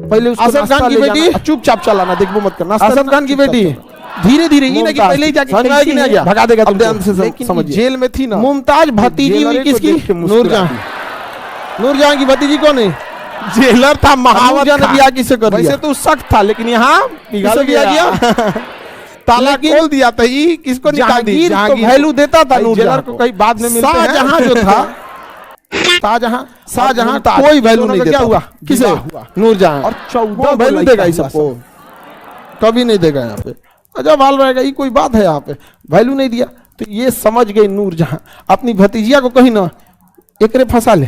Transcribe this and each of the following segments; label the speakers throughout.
Speaker 1: पहले उसको
Speaker 2: असद खान की बेटी
Speaker 1: चुपचाप चलाना, देखो मत करना।
Speaker 2: असद खान की बेटी धीरे धीरे ये ना कि पहले ही जाके कैसे
Speaker 1: नहीं गया,
Speaker 2: भगा देगा
Speaker 1: तुमको। लेकिन जेल में थी ना
Speaker 2: मुमताज भतीजी हुई किसकी? नूरजहां। नूरजहां की भतीजी कौन है?
Speaker 1: जेलर था महावत
Speaker 2: ने बियाह किसे कर दिया?
Speaker 1: वैसे तो सख्त था, लेकिन यहाँ
Speaker 2: किसे बियाह किया?
Speaker 1: ताला खोल दिया था। ये किसको निकाल दी?
Speaker 2: तो वैल्यू देता था
Speaker 1: जेलर को, कहीं बाद में मिलते हैं।
Speaker 2: शाहजहां जो था, शाहजहां कोई वैल्यू नहीं देता।
Speaker 1: क्या हुआ?
Speaker 2: किसे? नूरजहां।
Speaker 1: और 14
Speaker 2: वैल्यू देगा इस सबको? कभी नहीं देगा। यहाँ पे अजब हाल रहेगा। ये कोई बात है? यहाँ पे वैल्यू नहीं दिया तो ये समझ गई नूरजहां अपनी भतीजिया को कहीं ना एकरे फंसा ले,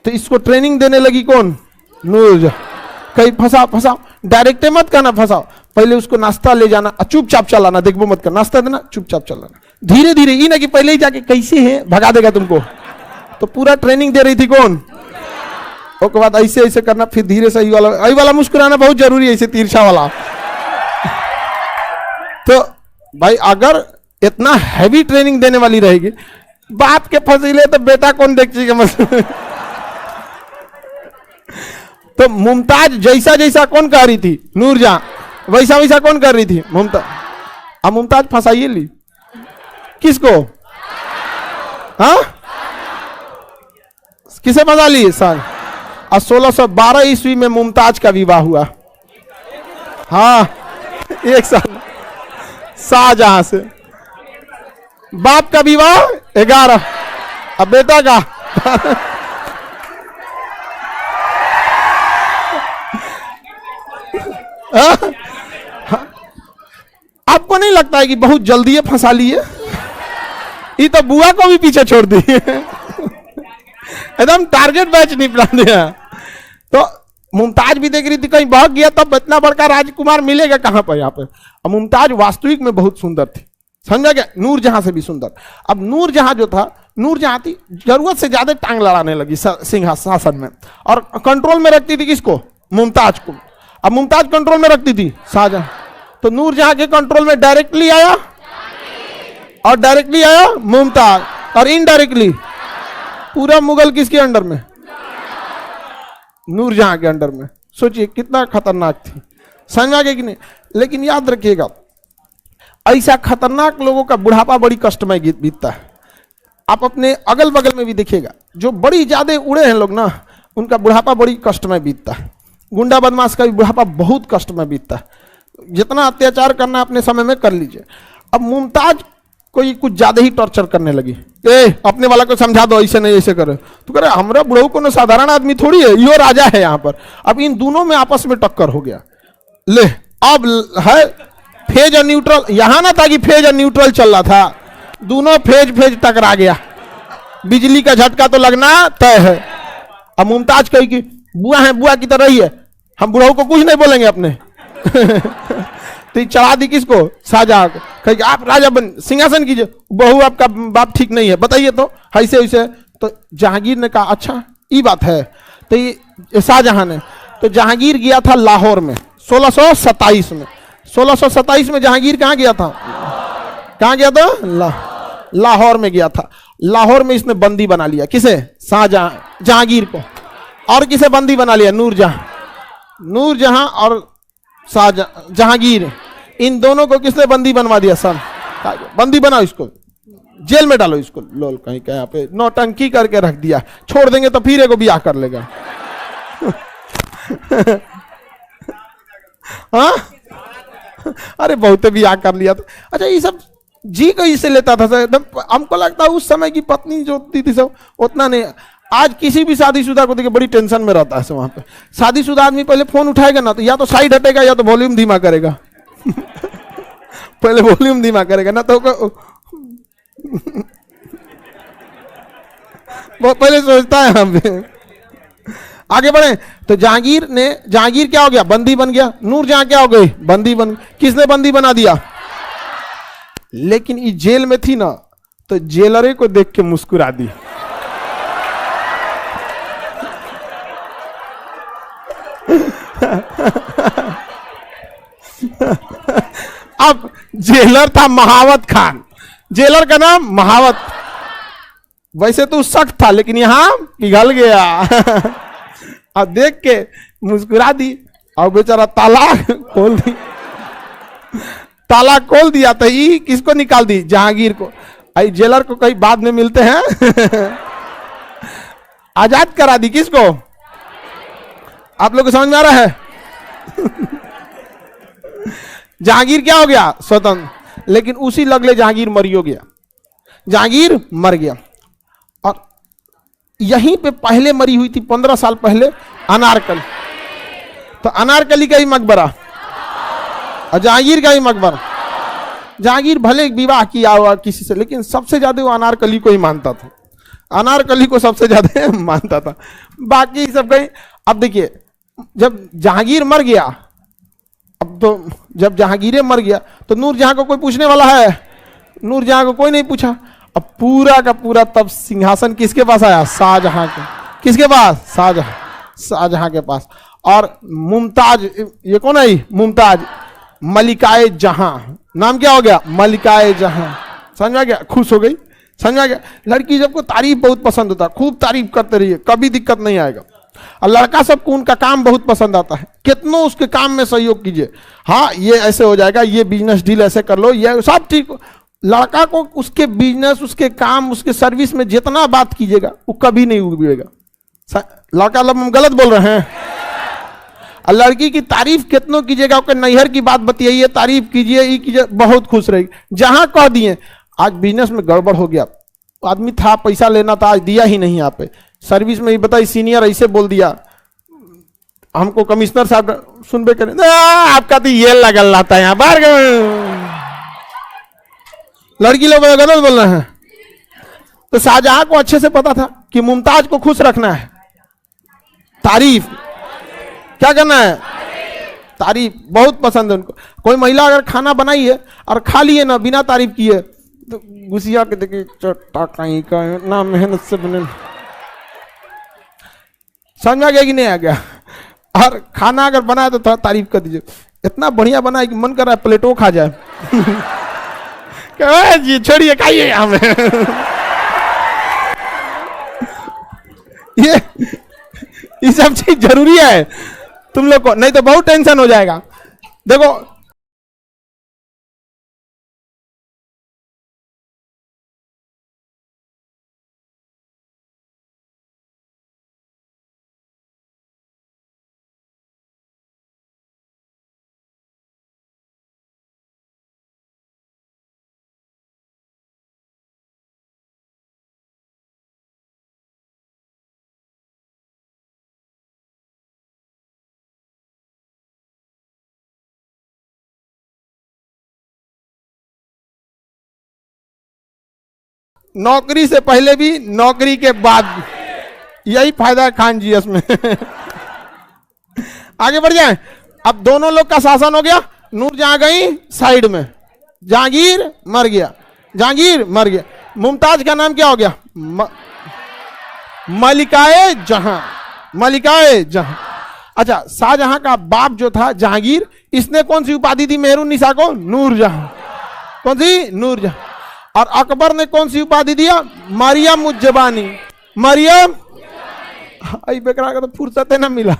Speaker 2: तो इसको ट्रेनिंग देने लगी कौन? नूरजहां। कहीं फंसा डायरेक्ट मत करना, फंसाओ, पहले उसको नाश्ता ले जाना, चुपचाप चलाना, देखो मत कर, नाश्ता देना, चुपचाप चलाना, धीरे धीरे। ये ना कि पहले ही जाके कैसे है भगा देगा तुमको। तो पूरा ट्रेनिंग दे रही थी कौन? उसके बाद ऐसे ऐसे करना, फिर धीरे से आई वाला मुस्कुराना बहुत जरूरी है, ऐसे तिरछा वाला। तो भाई अगर इतना हैवी ट्रेनिंग देने वाली रहेगी, बाप के फसीले तो बेटा कौन देखेगा? मतलब तो मुमताज जैसा जैसा कौन कह रही थी? नूरजहां। वैसा वैसा कौन कर रही थी? मुमताज। अब मुमताज फंसाइए ली किसको? हाँ, किसे फंसा ली? साल 1612 ईस्वी में मुमताज का विवाह हुआ। हाँ, एक साल शाहजहां से। बाप का विवाह 11, अब बेटा का आपको नहीं लगता है कि बहुत जल्दी ये फंसा लिए? ये तो बुआ को भी पीछे छोड़ दी। एकदम टारगेट बैच निपटा दिया। तो मुमताज भी देख रही थी कहीं भाग गया, तब इतना बड़का राजकुमार मिलेगा कहां पर? यहाँ पे। अब मुमताज वास्तविक में बहुत सुंदर थी, समझा क्या? नूरजहां से भी सुंदर। अब नूरजहां जो था, नूरजहां थी जरूरत से ज्यादा टांग लड़ाने लगी सिंहासन में, और कंट्रोल में रखती थी किसको? मुमताज को। अब मुमताज कंट्रोल में रखती थी शाहजहां, तो नूरजहां के कंट्रोल में डायरेक्टली आया और डायरेक्टली आया मुमताज, और इनडायरेक्टली पूरा मुगल किसके अंडर में? नूरजहां के अंडर में। सोचिए कितना खतरनाक थी, समझ गए कि नहीं? लेकिन याद रखिएगा, ऐसा खतरनाक लोगों का बुढ़ापा बड़ी कष्टमय बीतता है। आप अपने अगल बगल में भी देखिएगा, जो बड़ी ज्यादा उड़े हैं लोग ना, उनका बुढ़ापा बड़ी कष्टमय बीतता है। गुंडा बदमाश का भी बुढ़ापा बहुत कष्टमय बीतता है। जितना अत्याचार करना अपने समय में कर लीजिए। अब मुमताज कोई कुछ ज्यादा ही टॉर्चर करने लगी। अपने वाला को समझा दो, ऐसे नहीं ऐसे करे। तो कह रहे हमरा बुढ़ऊ को साधारण आदमी थोड़ी है, यो राजा है यहाँ पर। अब इन दोनों में आपस में टक्कर हो गया। ले अब है फेज और न्यूट्रल। यहां ना था कि फेज और न्यूट्रल चल रहा था, दोनों फेज टकरा गया। बिजली का झटका तो लगना तय है। अब मुमताज कही कि बुआ है, बुआ की तरह ही है, हम बुढ़ऊ को कुछ नहीं बोलेंगे अपने। तो चढ़ा दी किसको? शाहजहां को। कही आप राजा बन, सिंहासन कीजिए, बहू आपका बाप ठीक नहीं है, बताइए तो ऐसे ऐसे। तो जहांगीर ने कहा अच्छा ये बात है। तो ये शाहजहां ने, तो जहांगीर गया था लाहौर में 1627 में। 1627 में जहांगीर कहाँ गया था? कहाँ गया था? लाहौर में गया था। लाहौर में इसने बंदी बना लिया किसे? शाहजहां, जहांगीर को। और किसे बंदी बना लिया? नूरजहां और जहांगीर, इन दोनों को किसने बंदी बनवा दिया? सब बंदी बनाओ, इसको जेल में डालो, इसको लोल कहीं का यहाँ पे नौटंकी करके रख दिया। छोड़ देंगे तो फिर एगो ब्याह कर लेगा। हाँ, अरे बहुत ब्याह कर लिया था। अच्छा ये सब जी को इसे लेता था एकदम। हमको लगता है उस समय की पत्नी जो होती थी सब उतना नहीं। आज किसी भी शादीशुदा को देखिए बड़ी टेंशन में रहता है वहां पे। शादीशुदा आदमी पहले फोन उठाएगा ना तो या तो साइड हटेगा या तो वॉल्यूम धीमा करेगा। पहले वॉल्यूम धीमा करेगा ना तो वो पहले सोचता है हम आगे बढ़े। तो जहांगीर क्या हो गया? बंदी बन गया। नूरजहां क्या हो गई? बंदी बन। किसने बंदी बना दिया? लेकिन ये जेल में थी ना तो जेलरे को देख के मुस्कुरा दी। अब जेलर था महावत खान। जेलर का नाम महावत। वैसे तो सख्त था लेकिन यहां पिघल गया। और देख के मुस्कुरा दी और बेचारा ताला खोल दी, ताला खोल दिया तो ये किसको निकाल दी? जहांगीर को। आई जेलर को कहीं बाद में मिलते हैं आजाद करा दी किसको? आप लोग को समझ में आ रहा है? जहांगीर क्या हो गया? स्वतंत्र। लेकिन उसी लगले जहांगीर मरियो गया, जहांगीर मर गया। और यहीं पे पहले मरी हुई थी 15 साल पहले अनारकली। तो अनारकली का ही मकबरा और जहांगीर का ही मकबरा। जहांगीर भले विवाह किया हुआ किसी से, लेकिन सबसे ज्यादा वो अनारकली को ही मानता था, अनारकली को सबसे ज्यादा मानता था, बाकी सब कहीं। अब देखिए जब जहांगीर मर गया, अब तो जब जहांगीर मर गया तो नूरजहां को कोई पूछने वाला है? नूरजहां को कोई नहीं पूछा। अब पूरा का पूरा तब सिंहासन किसके पास आया? शाहजहां के। किसके पास? शाहजहां, शाहजहां के पास। और मुमताज, ये कौन है? मुमताज, मलिकाए जहां, नाम क्या हो गया? मलिकाए जहां। समझ आ गया? खुश हो गई, समझ आ गया? लड़की सबको तारीफ बहुत पसंद होता है, खूब तारीफ करते रहिए, कभी दिक्कत नहीं आएगा। और लड़का सबको उनका काम बहुत पसंद आता है, कितनों उसके काम में सहयोग कीजिए, हाँ ये ऐसे हो जाएगा, ये बिजनेस डील ऐसे कर लो, ये सब ठीक। लड़का को उसके बिजनेस, उसके काम, उसके सर्विस में जितना बात कीजिएगा वो कभी नहीं उगेगा। लड़का लोग हम गलत बोल रहे हैं? और लड़की की तारीफ कितनों कीजिएगा, उसके नैहर की बात बताइए, तारीफ कीजिए, ये कीजिए, बहुत खुश रहेगी। जहां कह दिए आज बिजनेस में गड़बड़ हो गया, आदमी था पैसा लेना था, आज दिया ही नहीं यहाँ पे, सर्विस में ही बताइए सीनियर ऐसे बोल दिया, हमको कमिश्नर साहब सुनबे करें, आपका तो ये लगल रहा था यहाँ बाहर। लड़की लोग गलत बोल रहे हैं। तो शाहजहां को अच्छे से पता था कि मुमताज को खुश रखना है, तारीफ क्या करना है? तारीफ बहुत पसंद है उनको। कोई महिला अगर खाना बनाई है और खा लिए ना बिना तारीफ किए तो गुस्सिया के देखिए, चट्टा कहीं का ना मेहनत से बने। समझ आ गया कि नहीं आ गया? और खाना अगर बनाए तो थोड़ा तारीफ कर दीजिए, इतना बढ़िया बना है कि मन कर रहा है प्लेटों खा जाए। जी छोड़िए, खाइए हमें। ये सब चीज जरूरी है तुम लोग को, नहीं तो बहुत टेंशन हो जाएगा। देखो नौकरी से पहले भी, नौकरी के बाद, यही फायदा है खान जीएस में। आगे बढ़ जाए। अब दोनों लोग का शासन हो गया, नूरजहां गई साइड में, जहांगीर मर गया, जहांगीर मर गया। मुमताज का नाम क्या हो गया? मलिकाए जहां, मलिकाए जहां। अच्छा, शाहजहां का बाप जो था जहांगीर, इसने कौन सी उपाधि दी मेहरुन्निसा को? नूरजहां। कौन सी? नूरजहां। और अकबर ने कौन सी उपाधि दिया? मरियम उज्जबानी। मरियम, आई बेकरा का तो फुर्सत है ना मिला।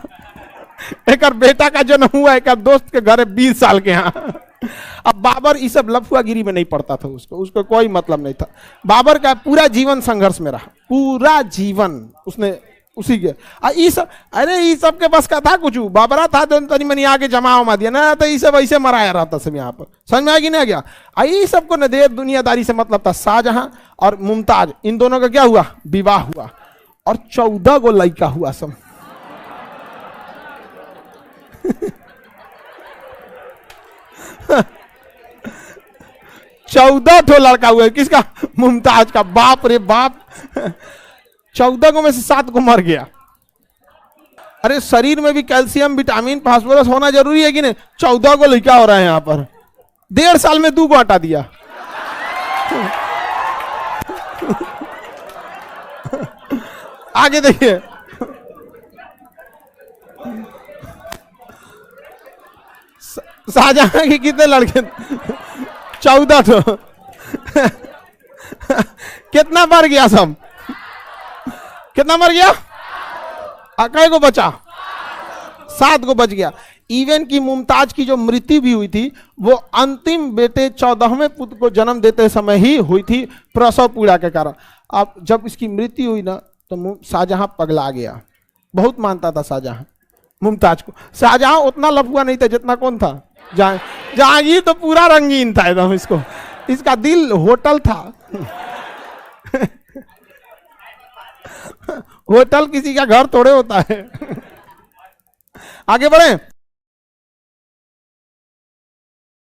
Speaker 2: एक बेटा का जन्म हुआ, एक दोस्त के घर 20 साल के यहाँ। अब बाबर इस सब लफुआगिरी में नहीं पड़ता था, उसको कोई मतलब नहीं था। बाबर का पूरा जीवन संघर्ष में रहा, पूरा जीवन उसने उसी के। अरे ये सब के बस का था कुछ, बाबरा था तो तनी मनी आगे जमा उमा दिया ना, तो ये सब ऐसे मराया रहता सब यहाँ पर। समझ में आ गया नहीं आ गया? ये सबको न दे दुनियादारी से मतलब था। शाहजहां और मुमताज, इन दोनों का क्या हुआ? विवाह हुआ और 14 गो लड़का हुआ सब। 14 ठो लड़का हुआ। किसका? मुमताज का। बाप रे बाप, 14 को में से 7 को मर गया। अरे शरीर में भी कैल्शियम, विटामिन, फास्फोरस होना जरूरी है कि नहीं? 14 को लड़का हो रहा है यहाँ पर। 1.5 साल में 2 को हटा दिया। आगे देखिए, शाहजहां के कितने लड़के? 14 तो। कितना मर गया सब? कितना मर गया? कै को बचा? 7 गो बच गया। इवन की मुमताज की जो मृत्यु भी हुई थी वो अंतिम बेटे 14वें पुत्र को जन्म देते समय ही हुई थी, प्रसव पीड़ा के कारण। अब जब इसकी मृत्यु हुई ना तो शाहजहां पगला गया, बहुत मानता था शाहजहां मुमताज को। शाहजहां उतना लफुआ नहीं था जितना कौन था, जहांगीर तो पूरा रंगीन था एकदम, इसका दिल होटल था। होटल किसी का घर थोड़े होता है। आगे बढ़े।